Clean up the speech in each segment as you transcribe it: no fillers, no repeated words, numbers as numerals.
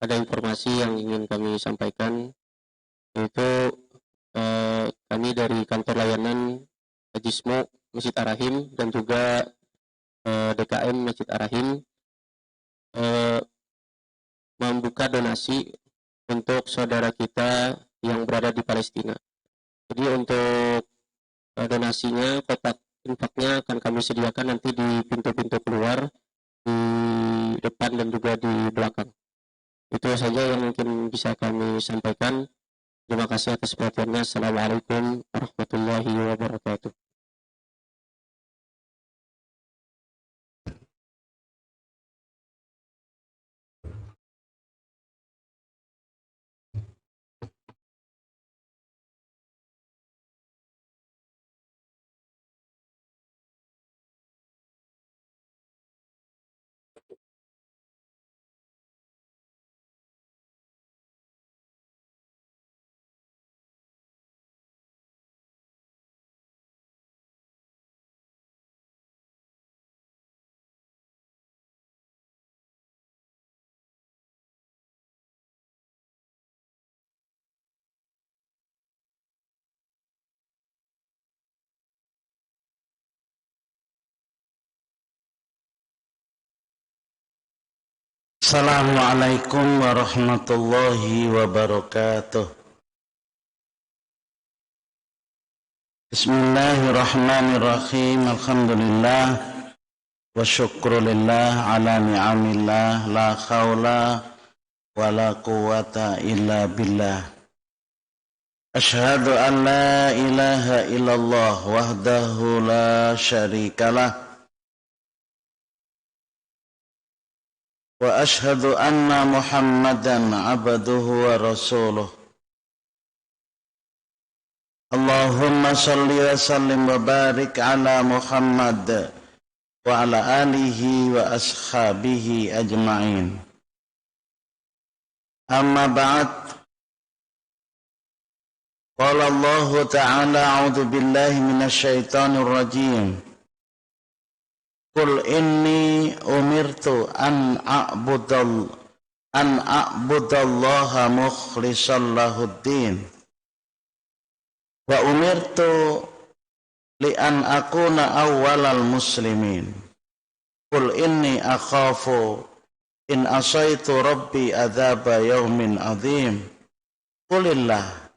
ada informasi yang ingin kami sampaikan, yaitu kami dari kantor layanan Jismo Masjid Ar-Rahim dan juga DKM Masjid Ar-Rahim membuka donasi untuk saudara kita yang berada di Palestina. Jadi untuk donasinya, kotak infaknya akan kami sediakan nanti di pintu-pintu keluar, di depan dan juga di belakang. Itu saja yang mungkin bisa kami sampaikan. Terima kasih atas perhatiannya. Assalamualaikum warahmatullahi wabarakatuh. Assalamualaikum warahmatullahi wabarakatuh. Bismillahirrahmanirrahim. Alhamdulillah wa syukrulillah ala ni'amillah, la khawla wa la quwata illa billah. Ashhadu an la ilaha illallah wahdahu la syarikalah, wa ashhadu anna Muhammadan abduhu wa rasuluh. Allahumma salli wa sallim wa barik ala Muhammad wa ala alihi wa ashabihi ajma'in. Amma ba'd. Qala Allah ta'ala a'udzu billahi minasyaitonir rajim. Qul inni umirtu an a'budallaha mukhlishan lahuddin. Wa umirtu li an akuna awwalal muslimin. Qul inni akhafu in asaitu rabbi adzaba yaumin adzim. Qulillah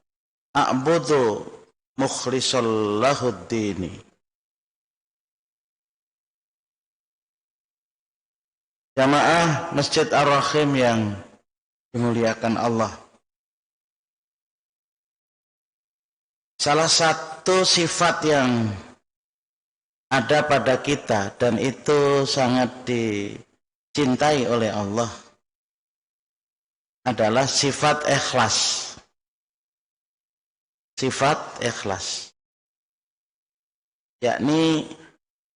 a'budu mukhlishan lahuddin. Jamaah Masjid Ar-Rahim yang dimuliakan Allah. Salah satu sifat yang ada pada kita dan itu sangat dicintai oleh Allah adalah sifat ikhlas. Sifat ikhlas. Yakni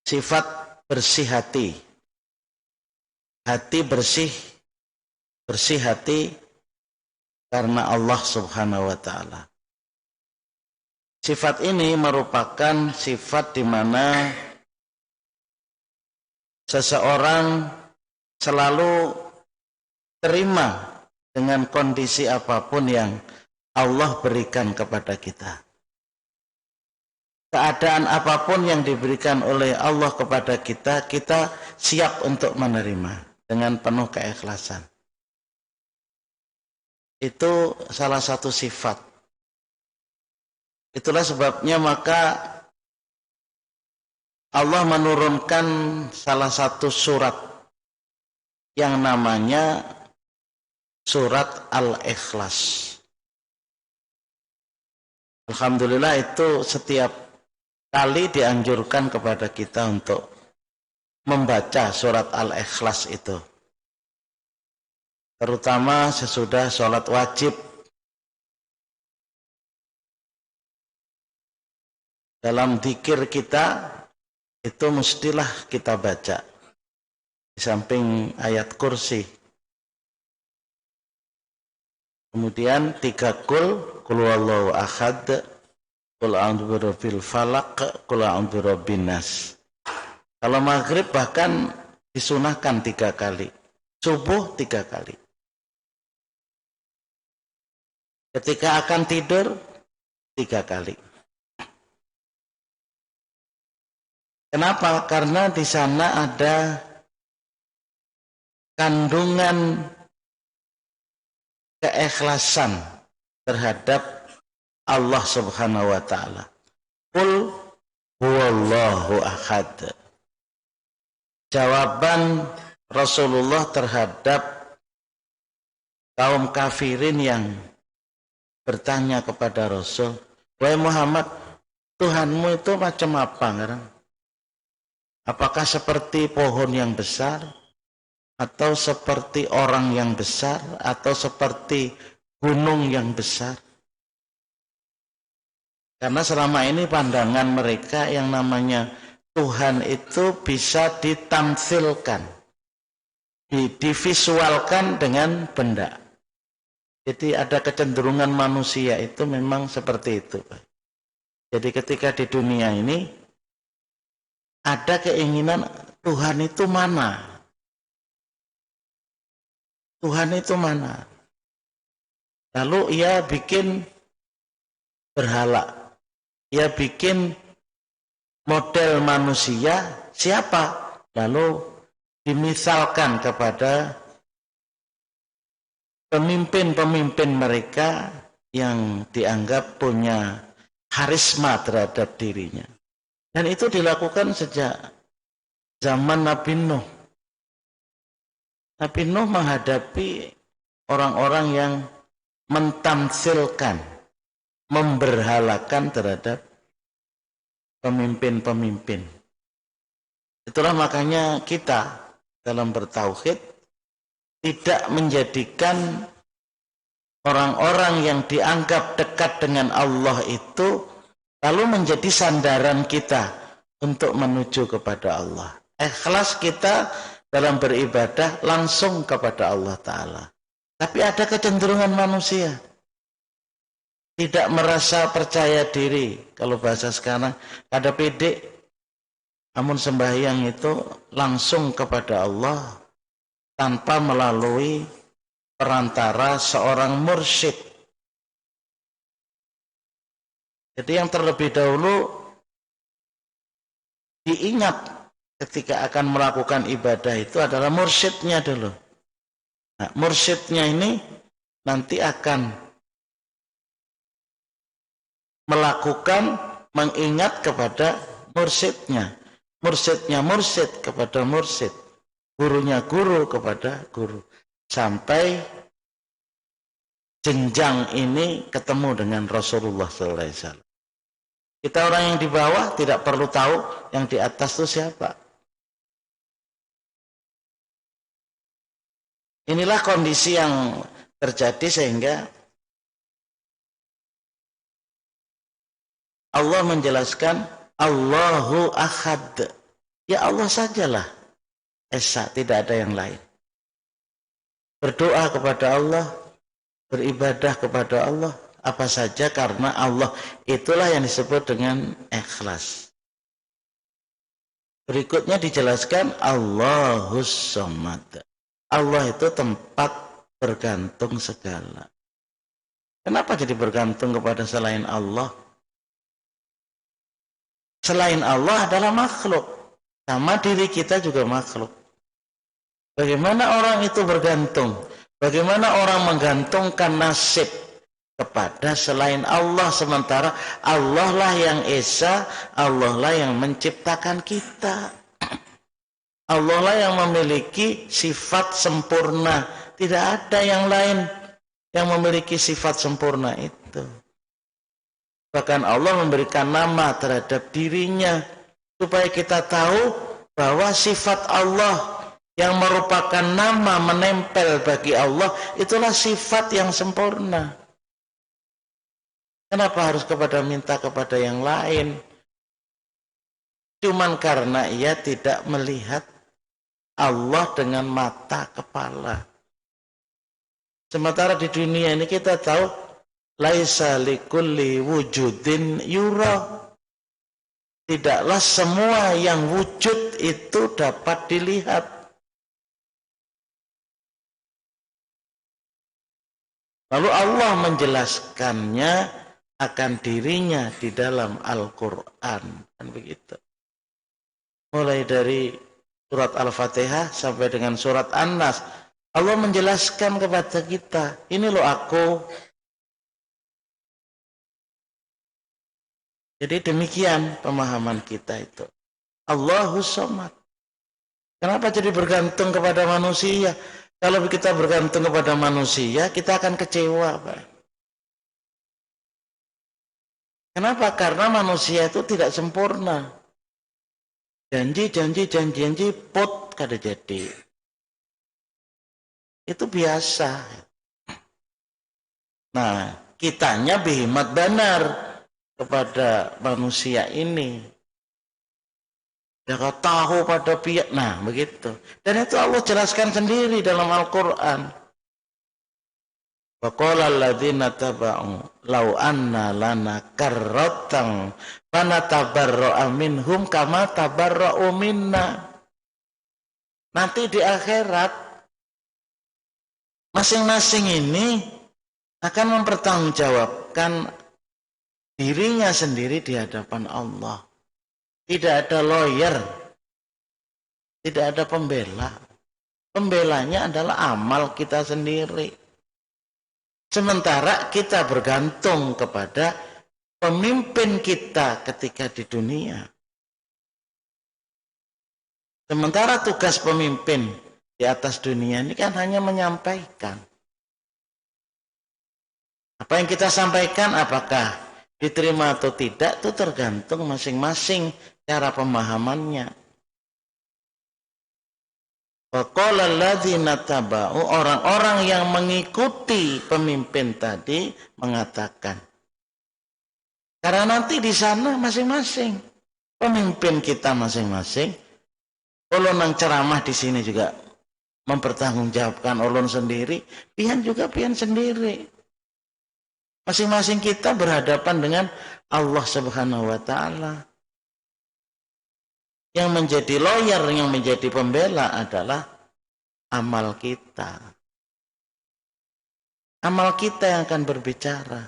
sifat bersih hati. Hati bersih hati karena Allah Subhanahu wa ta'ala. Sifat ini merupakan sifat di mana seseorang selalu terima dengan kondisi apapun yang Allah berikan kepada kita. Keadaan apapun yang diberikan oleh Allah kepada kita, kita siap untuk menerima dengan penuh keikhlasan. Itu salah satu sifat. Itulah sebabnya maka Allah menurunkan salah satu surat yang namanya surat Al-Ikhlas. Alhamdulillah itu setiap kali dianjurkan kepada kita untuk membaca surat Al-Ikhlas itu. Terutama sesudah sholat wajib. Dalam dzikir kita itu mestilah kita baca di samping ayat kursi. Kemudian 3 qul huwallahu ahad, qul a'udzu birabbil falaq, qul a'udzu birabbin nas. Kalau maghrib bahkan disunahkan 3 kali, subuh 3 kali. Ketika akan tidur 3 kali. Kenapa? Karena di sana ada kandungan keikhlasan terhadap Allah Subhanahu wa taala. Qul huwallahu ahad. Jawaban Rasulullah terhadap kaum kafirin yang bertanya kepada Rasul, "Wahai Muhammad, Tuhanmu itu macam apa sekarang? Apakah seperti pohon yang besar, atau seperti orang yang besar, atau seperti gunung yang besar?" Karena selama ini pandangan mereka yang namanya Tuhan itu bisa ditamsilkan, divisualkan dengan benda. Jadi ada kecenderungan manusia itu memang seperti itu. Jadi ketika di dunia ini ada keinginan Tuhan itu mana? Tuhan itu mana? Lalu ia bikin berhala. Ia bikin model manusia siapa? Lalu dimisalkan kepada pemimpin-pemimpin mereka yang dianggap punya karisma terhadap dirinya. Dan itu dilakukan sejak zaman Nabi Nuh. Nabi Nuh menghadapi orang-orang yang mentamsilkan, memberhalakan terhadap pemimpin-pemimpin. Itulah makanya kita dalam bertauhid tidak menjadikan orang-orang yang dianggap dekat dengan Allah itu lalu menjadi sandaran kita untuk menuju kepada Allah. Ikhlas kita dalam beribadah langsung kepada Allah Ta'ala. Tapi ada kecenderungan manusia tidak merasa percaya diri. Kalau bahasa sekarang ada pede, namun sembahyang itu langsung kepada Allah tanpa melalui perantara seorang mursyid. Jadi yang terlebih dahulu diingat ketika akan melakukan ibadah itu adalah mursyidnya dulu. Nah, mursyidnya ini nanti akan melakukan, mengingat kepada mursyidnya. Mursyidnya mursyid kepada mursyid. Gurunya guru kepada guru. Sampai jenjang ini ketemu dengan Rasulullah SAW. Kita orang yang di bawah tidak perlu tahu yang di atas itu siapa. Inilah kondisi yang terjadi sehingga Allah menjelaskan Allahu Ahad. Ya Allah sajalah Esa, tidak ada yang lain. Berdoa kepada Allah, beribadah kepada Allah, apa saja karena Allah. Itulah yang disebut dengan ikhlas. Berikutnya dijelaskan Allahus Samad. Allah itu tempat bergantung segala. Kenapa jadi bergantung kepada selain Allah? Selain Allah adalah makhluk. Sama diri kita juga makhluk. Bagaimana orang itu bergantung? Bagaimana orang menggantungkan nasib kepada selain Allah, sementara Allah lah yang Esa, Allah lah yang menciptakan kita. Allah lah yang memiliki sifat sempurna. Tidak ada yang lain yang memiliki sifat sempurna itu. Bahkan Allah memberikan nama terhadap dirinya supaya kita tahu bahwa sifat Allah yang merupakan nama menempel bagi Allah itulah sifat yang sempurna. Kenapa harus minta kepada yang lain? Cuman karena ia tidak melihat Allah dengan mata kepala. Sementara di dunia ini kita tahu laisa likulli wujudin yura. Tidaklah semua yang wujud itu dapat dilihat. Lalu Allah menjelaskannya akan dirinya di dalam Al-Quran. Kan begitu. Mulai dari surat Al-Fatihah sampai dengan surat An-Nas. Allah menjelaskan kepada kita, ini loh aku. Jadi demikian pemahaman kita itu. Allahus Samad. Kenapa jadi bergantung kepada manusia? Kalau kita bergantung kepada manusia, kita akan kecewa, Pak. Kenapa? Karena manusia itu tidak sempurna. Janji, pot kada jadi. Itu biasa. Nah, kitanya berhikmat benar kepada manusia ini. Jangan tahu pada pihak. Nah, begitu. Dan itu Allah jelaskan sendiri dalam Al-Quran. Wa qala alladzina taba'u law anna lana karratan fanatabarra'a minhum kama tabarra'u minna. Nanti di akhirat masing-masing ini akan mempertanggungjawabkan dirinya sendiri di hadapan Allah. Tidak ada lawyer, tidak ada pembela. Pembelanya adalah amal kita sendiri. Sementara kita bergantung kepada pemimpin kita ketika di dunia. Sementara tugas pemimpin di atas dunia ini kan hanya menyampaikan. Apa yang kita sampaikan, apakah diterima atau tidak, itu tergantung masing-masing cara pemahamannya. Waqala alladzina taba'u, orang-orang yang mengikuti pemimpin tadi mengatakan. Karena nanti di sana masing-masing pemimpin kita masing-masing, ulun yang ceramah di sini juga mempertanggungjawabkan ulun sendiri, pian juga pian sendiri. Masing-masing kita berhadapan dengan Allah Subhanahu wa taala. Yang menjadi lawyer, yang menjadi pembela adalah amal kita. Amal kita yang akan berbicara.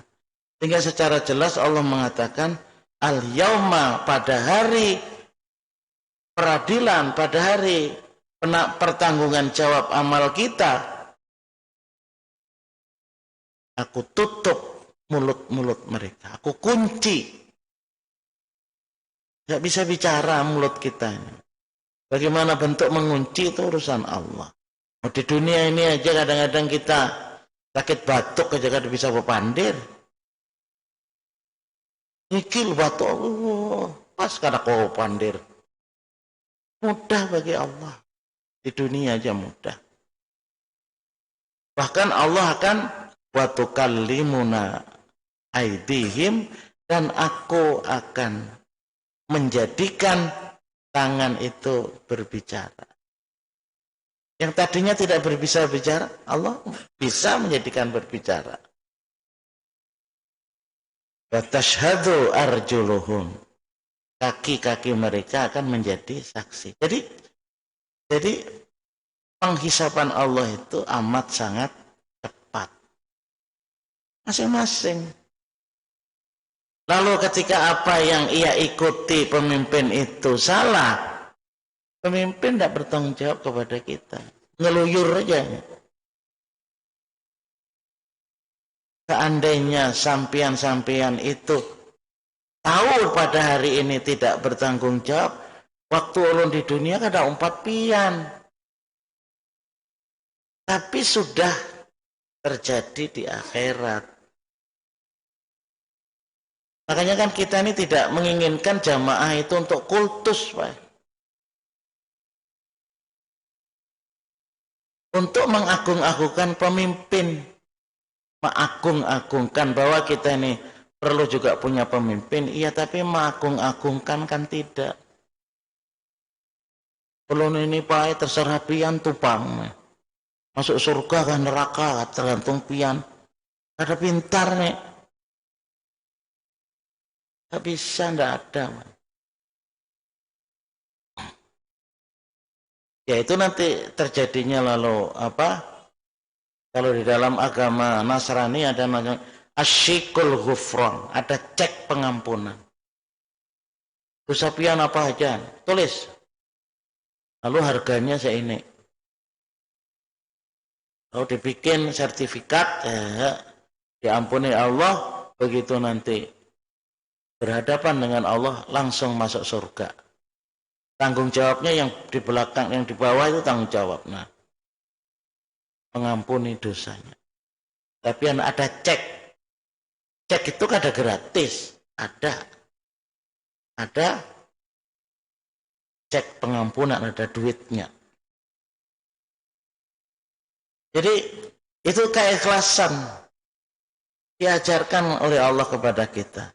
Sehingga secara jelas Allah mengatakan, al-yauma, pada hari peradilan, pada hari pertanggungan jawab amal kita, aku tutup mulut-mulut mereka. Aku kunci. Tidak bisa bicara mulut kita. Bagaimana bentuk mengunci itu urusan Allah. Di dunia ini aja kadang-kadang kita sakit batuk aja kada bisa berpandir. Nyikil batuk, pas kada kau pandir. Mudah bagi Allah. Di dunia aja mudah. Bahkan Allah akan wa tukallimuna aidihim, dan aku akan menjadikan tangan itu berbicara. Yang tadinya tidak bisa bicara, Allah bisa menjadikan berbicara. Wa tashhadu arjuluhum, kaki-kaki mereka akan menjadi saksi. Jadi penghisapan Allah itu amat sangat cepat. Masing-masing. Lalu ketika apa yang ia ikuti pemimpin itu salah, pemimpin tidak bertanggung jawab kepada kita. Ngeluyur aja. Seandainya sampian-sampian itu tahu pada hari ini tidak bertanggung jawab, waktu ulun di dunia kada umpat pian. Tapi sudah terjadi di akhirat. Makanya kan kita ini tidak menginginkan jamaah itu untuk kultus, Pak. Untuk mengagung-agungkan pemimpin. Mengagung-agungkan bahwa kita ini perlu juga punya pemimpin. Iya, tapi mengagung-agungkan kan tidak. Kalau ini Pak, terserah pian tupang. Masuk surga kan neraka, tergantung pian. Ada pintar nih. Tidak bisa, tidak ada. Ya itu nanti terjadinya lalu apa? Kalau di dalam agama Nasrani ada namanya asyikul ghufran, ada cek pengampunan. Dosa pian apa aja, tulis. Lalu harganya seini. Kalau dibikin sertifikat, diampuni Allah, begitu nanti berhadapan dengan Allah langsung masuk surga. Tanggung jawabnya yang di belakang, yang di bawah itu tanggung jawab. Nah, mengampuni dosanya. Tapi ada cek. Cek itu ada gratis. Ada cek pengampunan, ada duitnya. Jadi itu keikhlasan diajarkan oleh Allah kepada kita.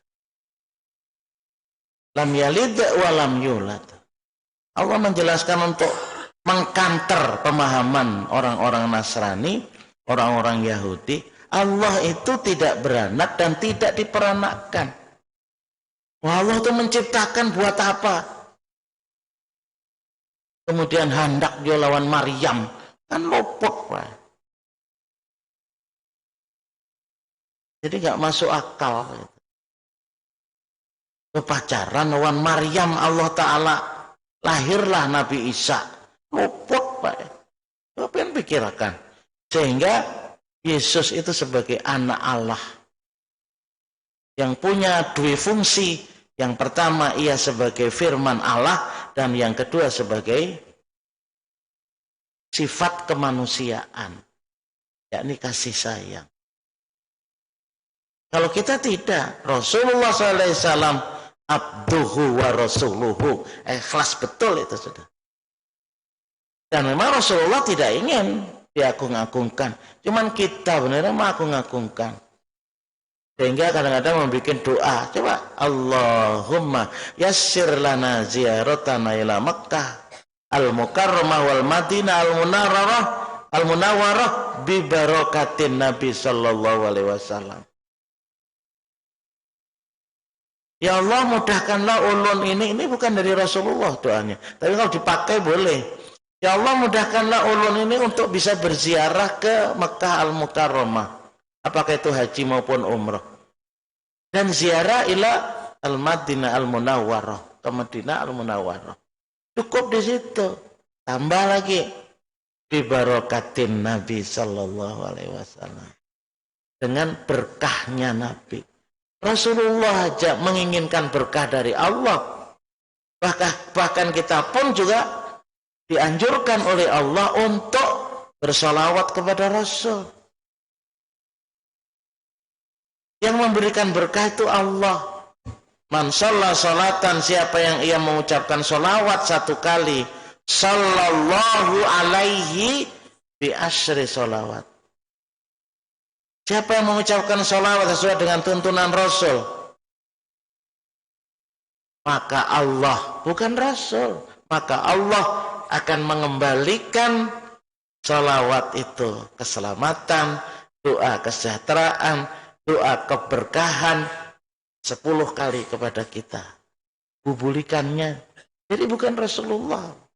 Lam yalid wa lam yulad. Allah menjelaskan untuk mengkanter pemahaman orang-orang Nasrani, orang-orang Yahudi. Allah itu tidak beranak dan tidak diperanakkan. Wah, Allah itu menciptakan buat apa? Kemudian hendak dia lawan Maryam, kan luput, Pak. Jadi nggak masuk akal. Pacaran lawan Maryam, Allah Ta'ala lahirlah Nabi Isa. Luput, Pak. Apa yang pikirkan? Sehingga Yesus itu sebagai anak Allah yang punya dua fungsi. Yang pertama, ia sebagai firman Allah, dan yang kedua sebagai sifat kemanusiaan, yakni kasih sayang. Kalau kita tidak, Rasulullah SAW abduhu wa rasuluhu, ikhlas betul itu sudah. Dan memang Rasulullah tidak ingin diagung-agungkan, cuman kita benar-benar mengagung-agungkan. Sehingga kadang-kadang membuat doa, coba Allahumma yassir lana ziyaratana ila Makkah al-Mukarramah wal Madinah al-Munawwarah bi barakatin Nabi sallallahu alaihi wasallam. Ya Allah, mudahkanlah ulun ini bukan dari Rasulullah doanya, tapi kalau dipakai boleh. Ya Allah, mudahkanlah ulun ini untuk bisa berziarah ke Mekah al-Mukarramah, apakah itu haji maupun umrah, dan ziarah ila al-Madinah al-Munawwarah, ke Madinah al-Munawwarah. Cukup di situ. Tambah lagi bi barakatin Nabi sallallahu alaihi wasallam, dengan berkahnya Nabi. Rasulullah aja menginginkan berkah dari Allah. Bahkan kita pun juga dianjurkan oleh Allah untuk bersolawat kepada Rasul. Yang memberikan berkah itu Allah. Man shalla sholatan, siapa yang ia mengucapkan solawat satu kali, sallallahu alaihi bi asyri sholawat. Siapa yang mengucapkan sholawat sesuai dengan tuntunan Rasul, maka Allah, bukan Rasul, maka Allah akan mengembalikan sholawat itu keselamatan, doa kesejahteraan, doa keberkahan 10 kali kepada kita. Bubulikannya. Jadi bukan Rasulullah.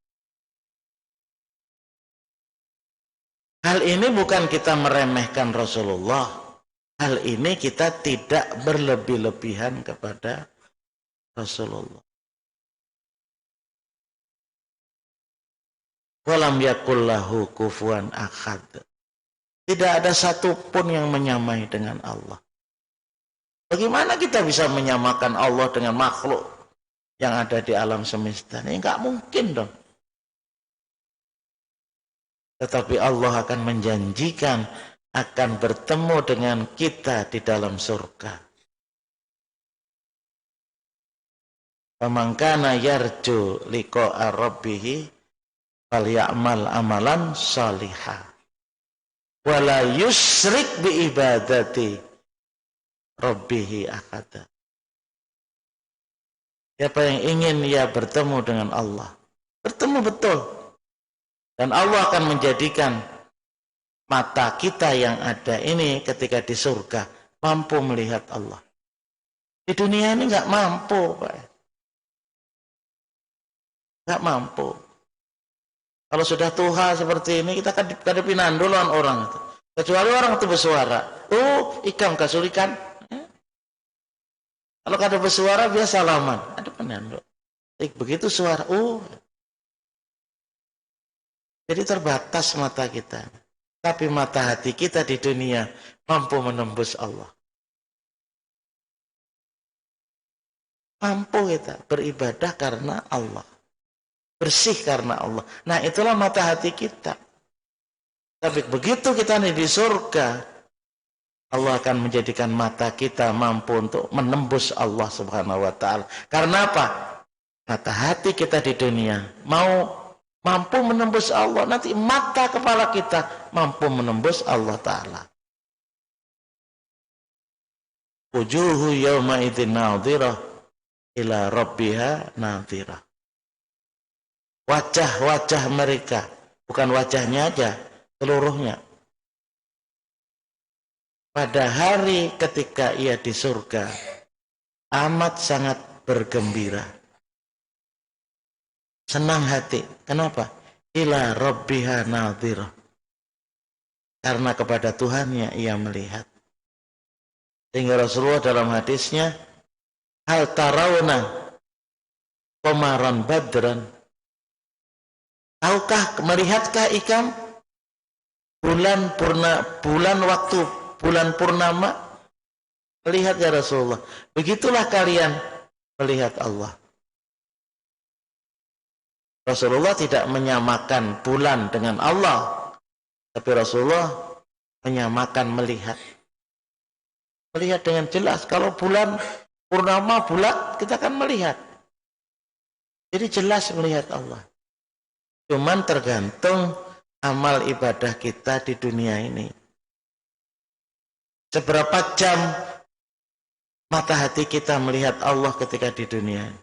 Hal ini bukan kita meremehkan Rasulullah. Hal ini kita tidak berlebih-lebihan kepada Rasulullah. Walam yakullahu kufuwan ahad. Tidak ada satupun yang menyamai dengan Allah. Bagaimana kita bisa menyamakan Allah dengan makhluk yang ada di alam semesta? Ini enggak mungkin dong. Tetapi Allah akan menjanjikan akan bertemu dengan kita di dalam surga. Faman kana yarju liqa'a rabbih falyamal amalan shalihah wala yusyrik bi ibadati rabbih ahada. Siapa yang ingin ia bertemu dengan Allah, bertemu betul. Dan Allah akan menjadikan mata kita yang ada ini ketika di surga mampu melihat Allah. Di dunia ini nggak mampu, Pak. Nggak mampu. Kalau sudah tuha seperti ini, kita kan kadepin duluan orang itu. Kecuali orang itu bersuara. Oh, ikam kasulikan. Kalau kada bersuara biasa salaman. Ada penanduk. Begitu suara. Oh. Jadi terbatas mata kita. Tapi mata hati kita di dunia mampu menembus Allah. Mampu kita beribadah karena Allah. Bersih karena Allah. Nah, itulah mata hati kita. Tapi begitu kita di surga, Allah akan menjadikan mata kita mampu untuk menembus Allah Subhanahu wa taala. Karena apa? Mata hati kita di dunia mampu menembus Allah, nanti mata kepala kita mampu menembus Allah taala. Wujuhu yawma idzin nadhirah ila rabbiha nadhirah. Wajah-wajah mereka, bukan wajahnya aja, seluruhnya. Pada hari ketika ia di surga, amat sangat bergembira. Senang hati. Kenapa? Ila rabbiha nadhirah. Karena kepada Tuhannya ia melihat. Sehingga Rasulullah dalam hadisnya, hal tarawna qamaran badran. Tahukah, melihatkah ikam bulan purnama? Melihat ya Rasulullah. Begitulah kalian melihat Allah. Rasulullah tidak menyamakan bulan dengan Allah, tapi Rasulullah menyamakan melihat. Melihat dengan jelas. Kalau bulan purnama bulat, kita akan melihat. Jadi jelas melihat Allah. Cuman tergantung amal ibadah kita di dunia ini. Seberapa jam mata hati kita melihat Allah ketika di dunia ini.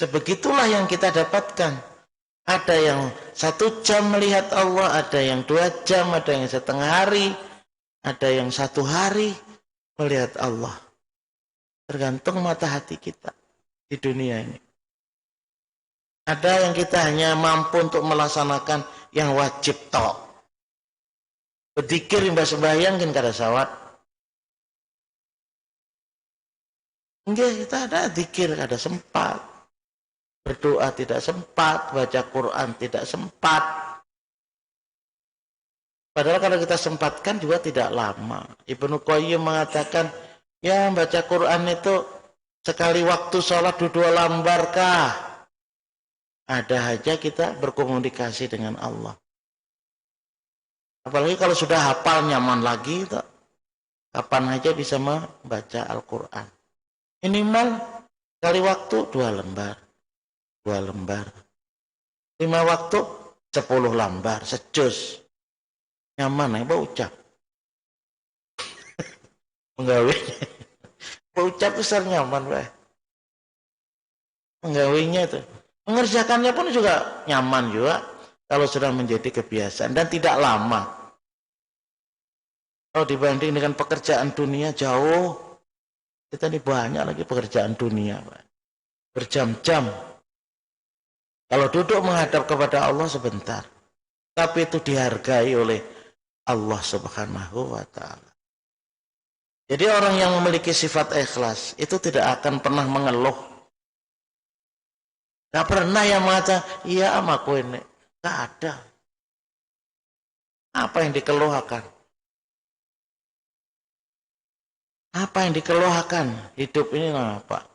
Sebegitulah yang kita dapatkan. Ada yang 1 jam melihat Allah, ada yang 2 jam, ada yang setengah hari, ada yang 1 hari melihat Allah. Tergantung mata hati kita di dunia ini. Ada yang kita hanya mampu untuk melaksanakan yang wajib tok. Berzikir mbak sembahyang kan kada sawat. Enggak, kita ada zikir kada sempat. Berdoa tidak sempat, baca Quran tidak sempat. Padahal kalau kita sempatkan juga tidak lama. Ibnu Qayyim mengatakan, ya baca Quran itu sekali waktu sholat 2 lembar kah? Ada aja kita berkomunikasi dengan Allah. Apalagi kalau sudah hafal nyaman lagi, kapan aja bisa membaca Al-Quran. Minimal kali waktu 2 lembar. 2 lembar. 5 waktu 10 lembar. Sejus. Nyaman ya, ucap. Menggawinya. Ucap besar nyaman, Pak. Menggawinya itu. Mengerjakannya pun juga nyaman juga kalau sudah menjadi kebiasaan dan tidak lama. Kalau dibanding dengan pekerjaan dunia jauh, kita ini banyak lagi pekerjaan dunia, Pak. Berjam-jam. Kalau duduk menghadap kepada Allah sebentar, tapi itu dihargai oleh Allah Subhanahu wa taala. Jadi orang yang memiliki sifat ikhlas itu tidak akan pernah mengeluh. Gak pernah yang mengatakan, iya amaku ini. Gak ada. Apa yang dikeluhkan? Apa yang dikeluhkan? Hidup ini apa?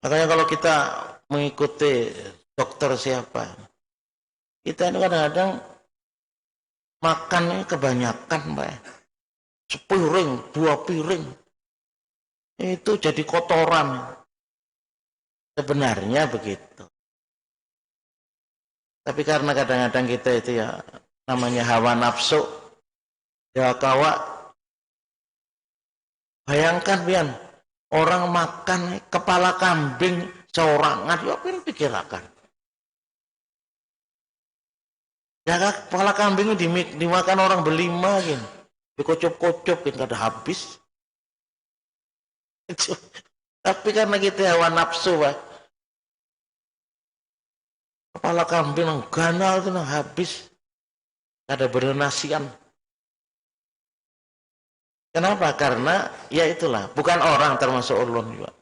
Makanya kalau kita mengikuti dokter siapa, kita ini kadang-kadang makannya kebanyakan, Pak. 1 piring, 2 piring. Itu jadi kotoran. Sebenarnya begitu. Tapi karena kadang-kadang kita itu ya namanya hawa nafsu, ya kawa. Bayangkan Bian, orang makan kepala kambing seorangan, ya pikirkan. Ya kepala kambing dimakan orang berlima gitu. Dikocok-kocok gitu, kada habis. Tapi karena kita hawa nafsu, Pak. Kepala kambing yang ganal itu habis. Ada berdonasian. Kenapa? Karena ya itulah, bukan orang termasuk ulun juga.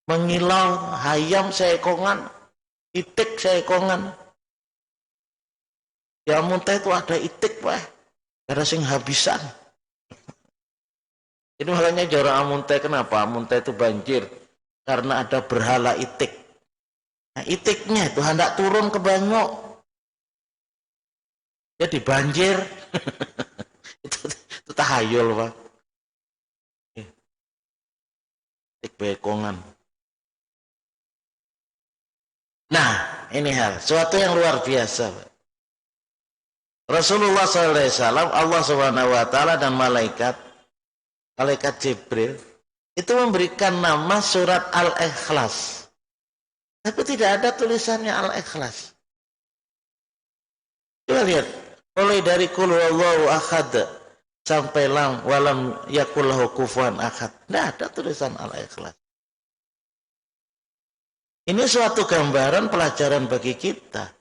Mengilau, hayam seekongan, itik seekongan. Ya muntah itu ada itik, Pak. Ada sing habisan. Ini makanya jarang amuntai. Kenapa? Amuntai itu banjir. Karena ada berhala itik. Nah, itiknya itu hendak turun ke banyu. Jadi banjir. itu tahayul, Pak. Itik bekongan. Nah, ini hal. Suatu yang luar biasa, Pak. Rasulullah SAW, Allah Subhanahu Wa Taala dan malaikat Jibril itu memberikan nama surat Al-Ikhlas. Tapi tidak ada tulisannya Al-Ikhlas. Coba lihat, mulai dari Qul huwallahu ahad sampai walam yakul lahu kufuwan ahad. Tidak ada tulisan Al-Ikhlas. Ini suatu gambaran pelajaran bagi kita.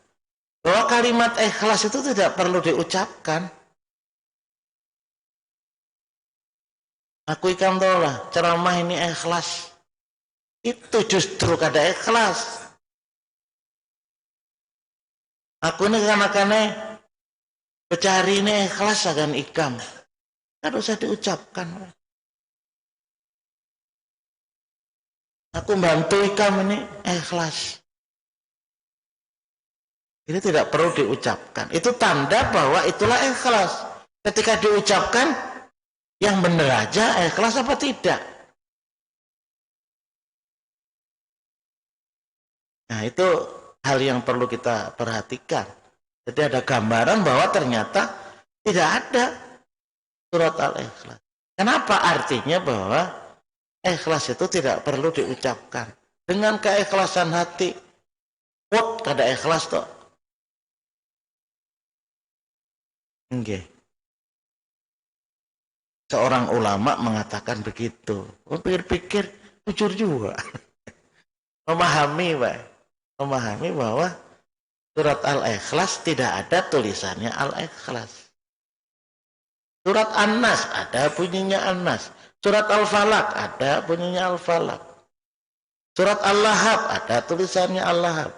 Bahwa kalimat ikhlas itu tidak perlu diucapkan. Aku ikan tolah, ceramah ini ikhlas. Itu justru kada ikhlas. Aku ini karena pencari ini ikhlas akan ikam. Tidak usah diucapkan. Aku bantu ikam ini ikhlas. Ini tidak perlu diucapkan. Itu tanda bahwa itulah ikhlas. Ketika diucapkan, yang benar aja ikhlas apa tidak? Nah, itu hal yang perlu kita perhatikan. Jadi ada gambaran bahwa ternyata tidak ada surat Al-Ikhlas. Kenapa? Artinya bahwa ikhlas itu tidak perlu diucapkan. Dengan keikhlasan hati, kada ikhlas toh. Nggih. Seorang ulama mengatakan begitu. Pikir-pikir jujur juga. Memahami bahwa surat Al-Ikhlas tidak ada tulisannya Al-Ikhlas. Surat An-Nas ada bunyinya An-Nas. Surat Al-Falaq ada bunyinya Al-Falaq. Surat Al-Lahab ada tulisannya Al-Lahab.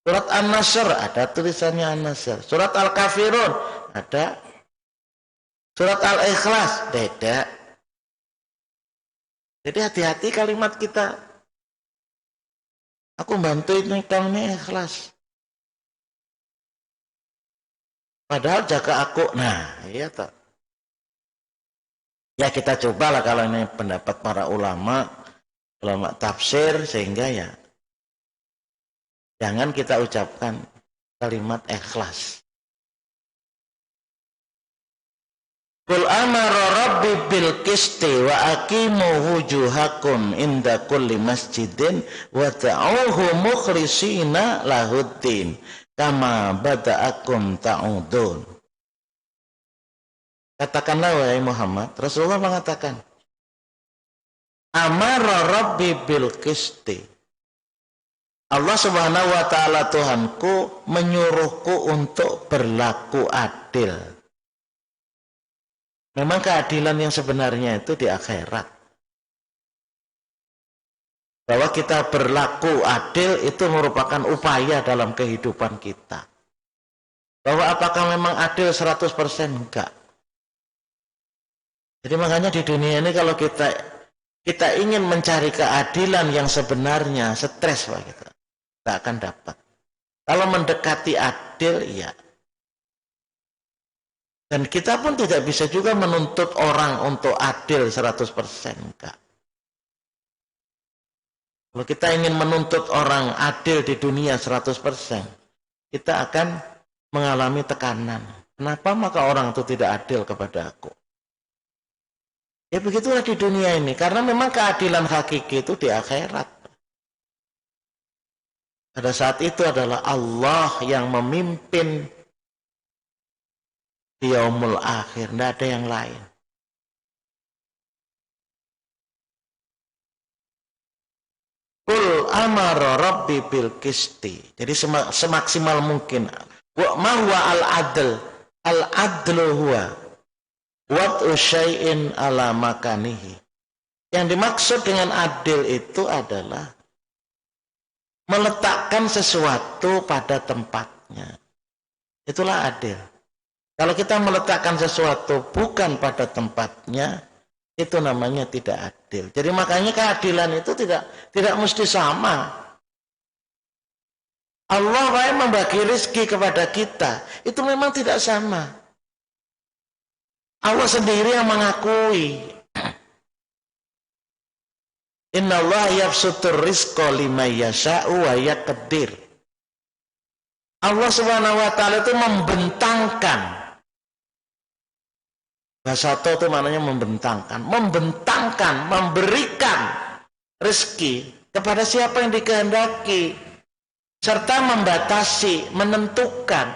Surat An-Nasr ada tulisannya An-Nasr. Surat Al-Kafirun ada. Surat Al-Ikhlas beda. Jadi hati-hati kalimat kita. Aku bantu ini kamu ini ikhlas. Padahal jaga aku. Nah, iya tak. Ya kita cobalah kalau ini pendapat para ulama tafsir sehingga ya jangan kita ucapkan kalimat ikhlas. Qul amara rabbi bil qisti wa aqimu wujuhakum inda kulli masjidin wa ta'uhu mukhlishina lahuddin kama bada'akum ta'udun. Katakanlah wahai Muhammad, Rasulullah mengatakan, amara rabbi bil qisti. Allah Subhanahu wa taala Tuhanku menyuruhku untuk berlaku adil. Memang keadilan yang sebenarnya itu di akhirat. Bahwa kita berlaku adil itu merupakan upaya dalam kehidupan kita. Bahwa apakah memang adil 100%? Enggak. Jadi makanya di dunia ini kalau kita ingin mencari keadilan yang sebenarnya, stres Pak kita. Tidak akan dapat. Kalau mendekati adil, ya. Dan kita pun tidak bisa juga menuntut orang untuk adil 100%. Enggak. Kalau kita ingin menuntut orang adil di dunia 100%, kita akan mengalami tekanan. Kenapa maka orang itu tidak adil kepada aku? Ya begitulah di dunia ini. Karena memang keadilan hakiki itu di akhirat. Pada saat itu adalah Allah yang memimpin di yaumul akhir, tidak ada yang lain. Qul amara rabbi bil qisti. Jadi semaksimal mungkin. Wa ma huwa al-adl? Al-adlu huwa wad'u syai'in ala makanihi. Yang dimaksud dengan adil itu adalah meletakkan sesuatu pada tempatnya. Itulah adil. Kalau kita meletakkan sesuatu bukan pada tempatnya, itu namanya tidak adil. Jadi makanya keadilan itu tidak mesti sama. Allah membagi rezeki kepada kita, itu memang tidak sama. Allah sendiri yang mengakui. Innallaha yabsutur rizqa liman yasha'u wa yaqdir. Allah Subhanahu wa taala itu membentangkan. Basato itu maknanya membentangkan, memberikan rezeki kepada siapa yang dikehendaki, serta membatasi, menentukan.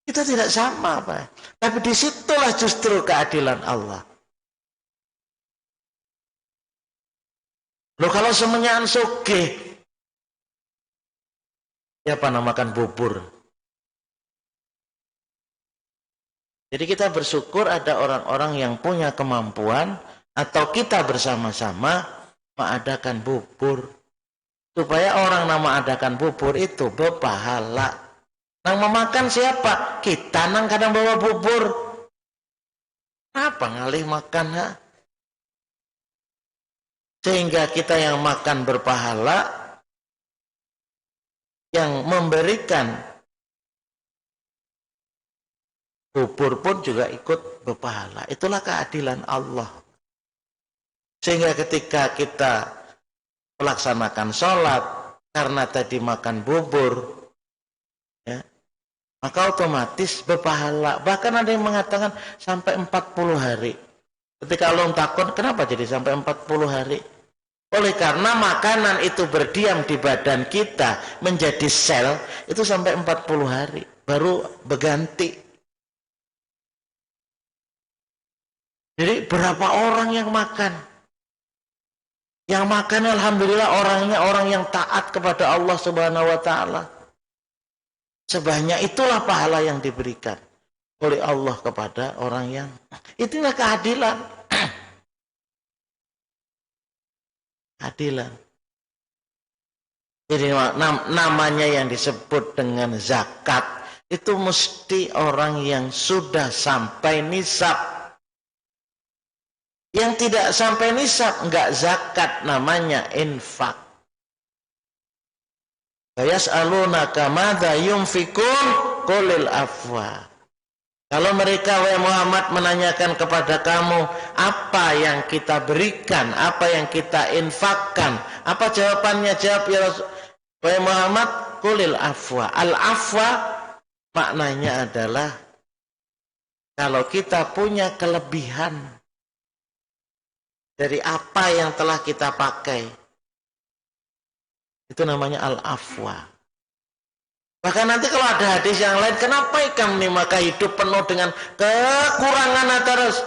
Itu tidak sama, Pak. Tapi disitulah justru keadilan Allah. Loh kalau semuanya sugih, siapa namakan bubur? Jadi kita bersyukur ada orang-orang yang punya kemampuan atau kita bersama-sama mengadakan bubur. Supaya orang nama adakan bubur itu berpahala. Nang memakan siapa? Kita nang kadang bawa bubur. Apa ngalih makan? Ha? Sehingga kita yang makan berpahala, yang memberikan bubur pun juga ikut berpahala. Itulah keadilan Allah. Sehingga ketika kita melaksanakan sholat karena tadi makan bubur, ya, maka otomatis berpahala. Bahkan ada yang mengatakan sampai 40 hari. Ketika Allah takut, kenapa jadi sampai 40 hari? Oleh karena makanan itu berdiam di badan kita menjadi sel, itu sampai 40 hari baru berganti. Jadi berapa orang yang makan? Yang makan alhamdulillah orangnya orang yang taat kepada Allah Subhanahu wa taala. Sebanyak itulah pahala yang diberikan oleh Allah kepada orang yang, itulah keadilan. Keadilan. Jadi namanya yang disebut dengan zakat itu mesti orang yang sudah sampai nisab. Yang tidak sampai nisab enggak zakat, namanya infak. Yas'alunaka madza yunfikun qulil afwa. Kalau mereka wahai Muhammad menanyakan kepada kamu apa yang kita berikan, apa yang kita infakkan, apa jawabannya? Jawab ya wahai Muhammad, qulil afwa. Al afwa maknanya adalah kalau kita punya kelebihan dari apa yang telah kita pakai, itu namanya al-afwa. Bahkan nanti kalau ada hadis yang lain, kenapa kamu maka hidup penuh dengan kekurangan terus,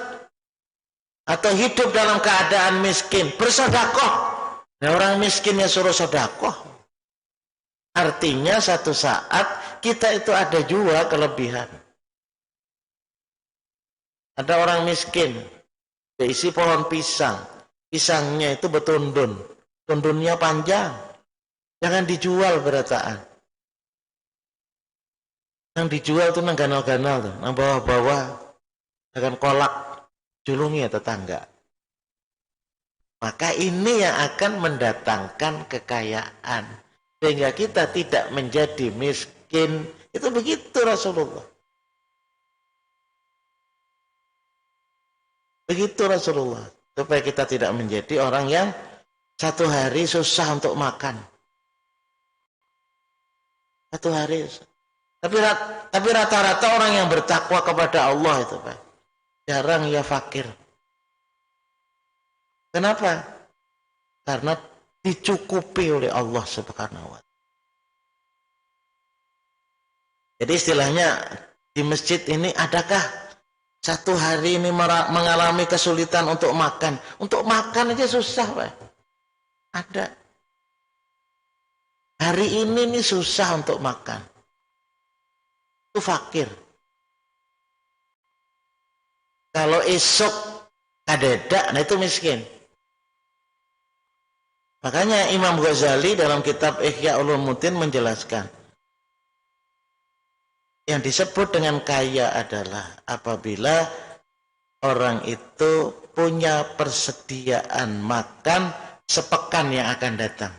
atau hidup dalam keadaan miskin, bersedekah. Nah, orang miskinnya suruh sedekah. Artinya satu saat kita itu ada juga kelebihan. Ada orang miskin, diisi pohon pisang, pisangnya itu betundun, tundunnya panjang, jangan dijual berataan. Yang dijual tuh nang ganal-ganal tuh, nang bawah-bawah, akan kolak, julungi ya tetangga. Maka ini yang akan mendatangkan kekayaan, sehingga kita tidak menjadi miskin. Itu begitu Rasulullah. Begitu Rasulullah. Supaya kita tidak menjadi orang yang satu hari susah untuk makan. Satu hari susah. Tapi rata-rata orang yang bertakwa kepada Allah itu, Pak, jarang ya fakir. Kenapa? Karena dicukupi oleh Allah Subhanahu wa taala. Jadi istilahnya di masjid ini adakah satu hari ini mengalami kesulitan untuk makan? Untuk makan aja susah, Pak. Ada. hari ini nih susah untuk makan. Itu fakir. Kalau esok kadeda, nah itu miskin. Makanya Imam Ghazali dalam kitab Ihya Ulumuddin menjelaskan, yang disebut dengan kaya adalah apabila orang itu punya persediaan makan sepekan yang akan datang.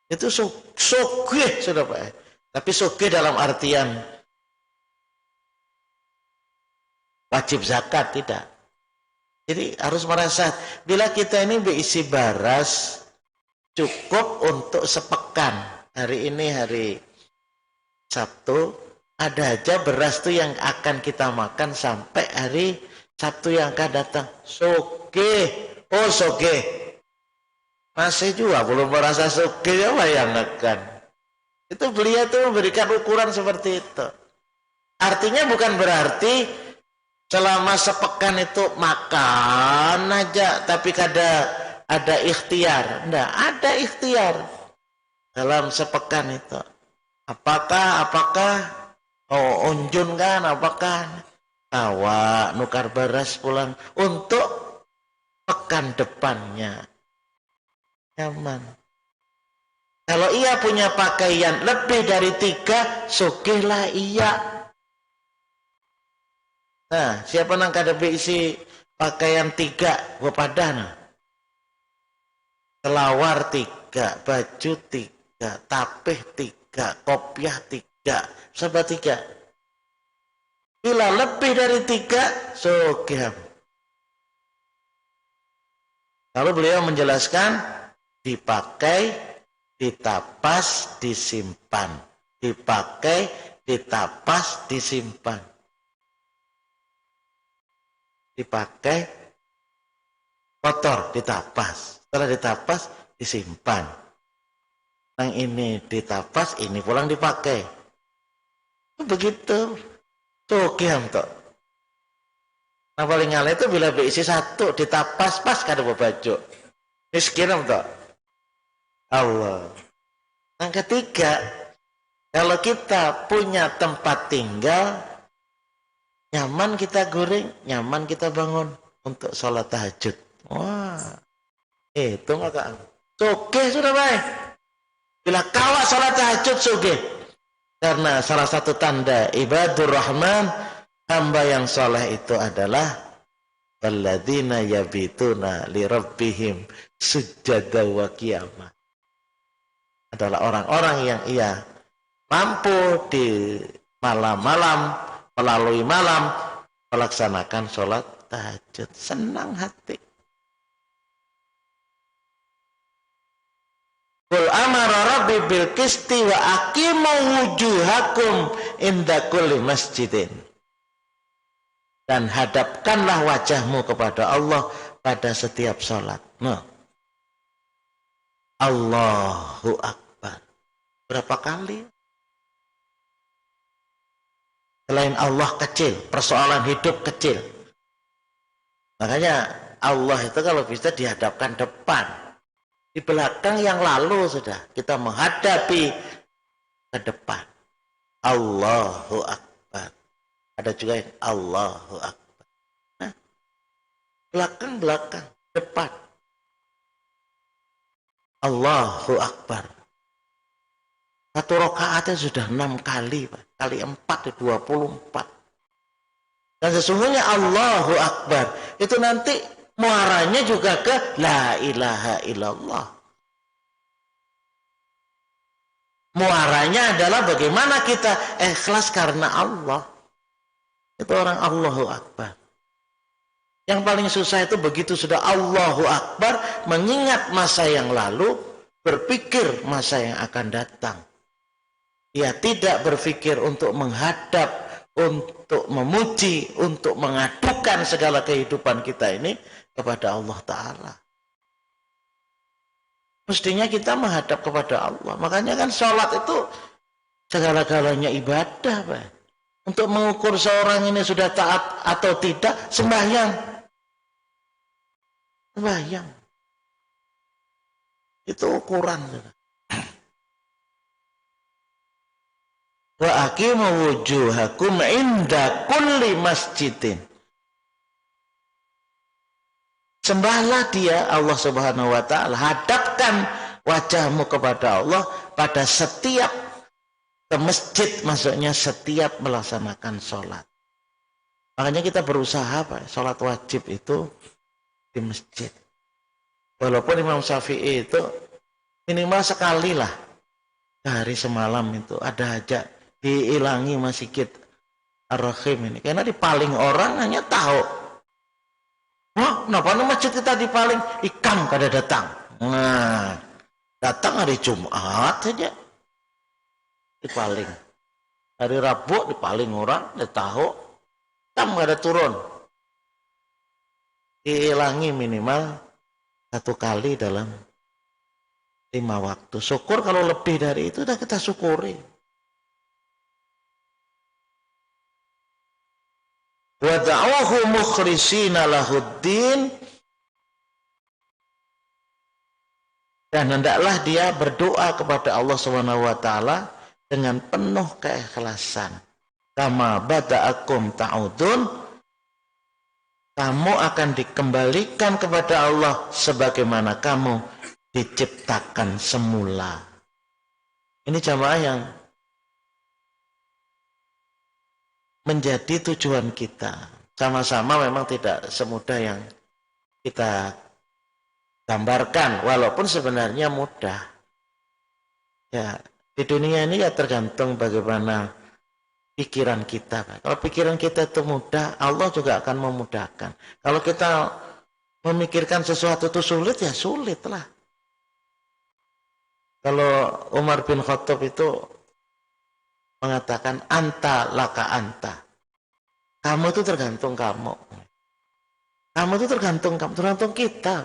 Itu sugih, sudah Pak. Tapi sugih dalam artian wajib zakat, tidak. Jadi harus merasa, bila kita ini berisi baras cukup untuk sepekan. Hari ini hari Sabtu, ada aja beras itu yang akan kita makan sampai hari Sabtu yang akan datang. Sugih, oh sugih. Masih juga belum merasa sugih, ya bayangkan. Itu beliau itu memberikan ukuran seperti itu. Artinya bukan berarti selama sepekan itu makan aja, tapi ada ikhtiar. Enggak, ada ikhtiar dalam sepekan itu. Apakah unjun kan, apakah bawa nukar beras pulang untuk pekan depannya. Nyaman. Kalau ia punya pakaian lebih dari 3, sugihlah ia. Nah, siapa nang kada isi pakaian 3, wapadana. Selawar 3, baju 3, tapih 3, kopiah 3, sahabat 3. Bila lebih dari 3, sugih. Lalu beliau menjelaskan, dipakai, ditapas, disimpan. Dipakai, ditapas, disimpan. Dipakai, kotor, ditapas. Setelah ditapas, disimpan. Yang ini ditapas, ini pulang dipakai. Begitu. Sugih toh. Nah paling ngalah itu bila berisi 1, ditapas, pas kada baju. Miskin toh. Allah. Yang ketiga, kalau kita punya tempat tinggal, nyaman kita goreng, nyaman kita bangun untuk sholat tahajud. Wah, itu maka sugih sudah baik. Bila kawat sholat tahajud sugih. Karena salah satu tanda ibadur rahman, hamba yang soleh itu adalah walladzina yabituna li rabbihim sujada wa qiyamah. Adalah orang-orang yang ia mampu di malam-malam, melalui malam, melaksanakan sholat tahajud. Senang hati. Qul amara rabbi bil qisti wa aqimu wujuhakum inda kulli masjidin. Dan hadapkanlah wajahmu kepada Allah pada setiap sholat. Nah. Allahu Akbar. Berapa kali? Selain Allah kecil, persoalan hidup kecil. Makanya Allah itu kalau bisa dihadapkan depan. Di belakang yang lalu sudah. Kita menghadapi ke depan. Allahu Akbar. Ada juga yang Allahu Akbar. Nah, belakang, depan. Allahu Akbar. Satu rakaatnya sudah 6 kali, Pak. Kali 4 24. Dan sesungguhnya Allahu Akbar itu nanti muaranya juga ke la ilaha illallah. Muaranya adalah bagaimana kita ikhlas karena Allah. Itu orang Allahu Akbar. Yang paling susah itu begitu sudah Allahu Akbar, mengingat masa yang lalu, berpikir masa yang akan datang. Ia tidak berpikir untuk menghadap, untuk memuji, untuk mengadukan segala kehidupan kita ini kepada Allah Ta'ala. Mestinya kita menghadap kepada Allah. Makanya kan sholat itu segala-galanya ibadah, Pak. Untuk mengukur seorang ini sudah taat atau tidak, sembahyang. Sembahyang. Itu ukuran. wa aqimu wujuhakum inda kulli masjidin. Sembahlah dia Allah Subhanahu wa taala, hadapkan wajahmu kepada Allah pada setiap ke masjid, maksudnya setiap melaksanakan sholat. Makanya kita berusaha Pak, sholat wajib itu di masjid. Walaupun Imam Syafi'i itu minimal sekali lah sehari semalam itu ada aja diilangi masjid Ar-Rahim ini. Karena dipaling orang hanya tahu. Wah, kenapa masjid kita dipaling? Ikam kada datang. Nah, datang hari Jumat saja dipaling. Hari Rabu dipaling orang, dia tahu. Ikam kada turun. Diilangi minimal 1 kali dalam 5 waktu. Syukur kalau lebih dari itu, udah kita syukuri. Wada'uhu mukhlishina lahuddin, dan hendaklah dia berdoa kepada Allah Subhanahu wa taala dengan penuh keikhlasan. Kama bada'akum ta'udun, kamu akan dikembalikan kepada Allah sebagaimana kamu diciptakan semula. Ini jamaah yang menjadi tujuan kita. Sama-sama memang tidak semudah yang kita gambarkan, walaupun sebenarnya mudah. Ya, di dunia ini ya tergantung bagaimana pikiran kita. Kalau pikiran kita itu mudah, Allah juga akan memudahkan. Kalau kita memikirkan sesuatu itu sulit, ya sulit lah. Kalau Umar bin Khattab itu mengatakan anta laka anta, kamu itu tergantung kamu, kamu itu tergantung kita.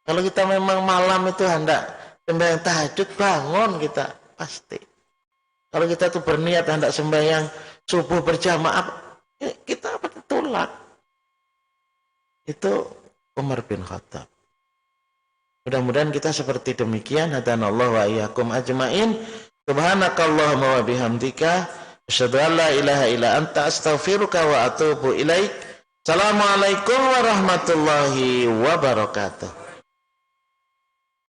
Kalau kita memang malam itu hendak sembahyang tahajud, bangun kita pasti. Kalau kita tuh berniat hendak sembahyang subuh berjamaah, kita tolak. Itu Umar bin Khattab. Mudah-mudahan kita seperti demikian. Hadanallahu wa iyyakum ajmain. Subhanakallahumma wa bihamdika asyhadu an la ilaha illa anta astaghfiruka wa atubu ilaik. Assalamualaikum warahmatullahi wabarakatuh.